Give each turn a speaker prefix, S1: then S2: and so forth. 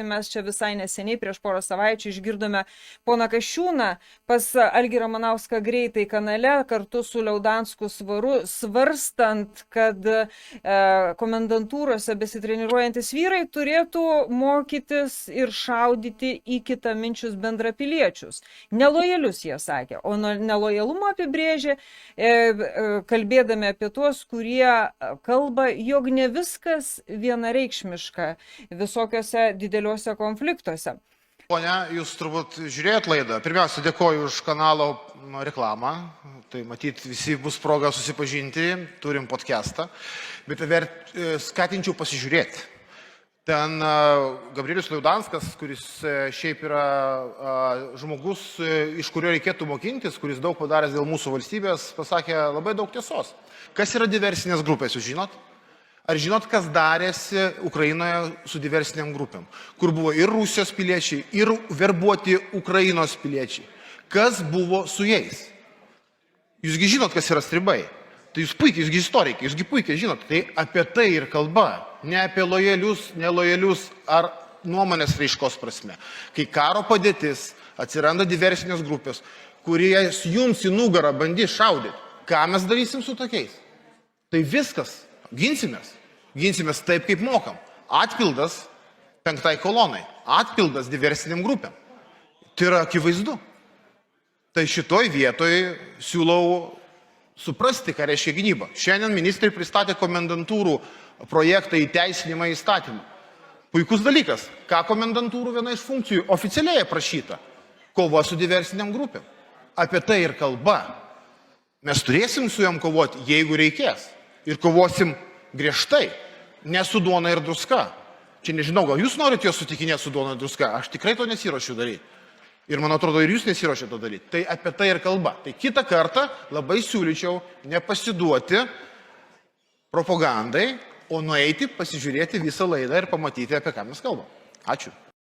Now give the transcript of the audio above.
S1: Mes čia visai neseniai, prieš porą savaičių, išgirdome poną Kasčiūną pas Algį Ramanauską greitai kanale kartu su Liaudansku Svaru, svarstant, kad komendantūrose besitreniruojantis vyrai turėtų mokytis ir šaudyti į kitaminčius bendrapiliečius. Nelojalius, jie sakė, o nelojalumą apibrėžė, kalbėdami apie tuos, kurie kalba, jog ne viskas vienareikšmiška visokiose dideliuose konfliktuose.
S2: Pone, jūs turbūt žiūrėjot laidą. Pirmiausia, dėkoju už kanalo reklamą. Tai matyt, visi bus proga susipažinti, turim podcastą. Bet skatinčiau pasižiūrėti. Ten Gabrielius Liaudanskas, kuris šiaip yra žmogus, iš kurio reikėtų mokintis, kuris daug padaręs dėl mūsų valstybės, pasakė labai daug tiesos. Kas yra diversinės grupės, jūs žinot? Ar žinot, kas darėsi Ukrainoje su diversiniam grupėm? Kur buvo ir Rusijos piliečiai, ir verbuoti Ukrainos piliečiai. Kas buvo su jais? Jūsgi žinot, kas yra stribai. Tai jūs puikiai, jūsgi istorikai, jūsgi puikiai žinot. Tai apie tai ir kalba. Ne apie lojalius, nelojalius ar nuomonės raiškos prasme. Kai karo padėtis, atsiranda diversinės grupės, kurie jums į nugarą bandys šaudyti. Ką mes darysim su tokiais? Tai viskas. Ginsimės. Ginsimės taip, kaip mokam. Atpildas 5 kolonai. Atpildas diversiniam grupėm. Tai yra akivaizdu. Tai šitoj vietoj siūlau suprasti, ką reiškia gynyba. Šiandien ministrai pristatė komendantūrų projektą įteisinimą įstatymą. Puikus dalykas. Ką komendantūrų viena iš funkcijų oficialiai aprašyta? Kova su diversiniam grupėm. Apie tai ir kalba. Mes turėsim su jom kovoti, jeigu reikės. Ir kovosim griežtai, ne su duona ir druska. Čia nežinau, gal jūs norite juos sutikinėti su duona ir druska, aš tikrai to nesiruošiu daryti. Ir man atrodo, ir jūs nesiruošiate to daryti. Tai apie tai ir kalba. Tai kitą kartą labai siūlyčiau nepasiduoti propagandai, o nueiti, pasižiūrėti visą laidą ir pamatyti, apie ką mes kalbam. Ačiū.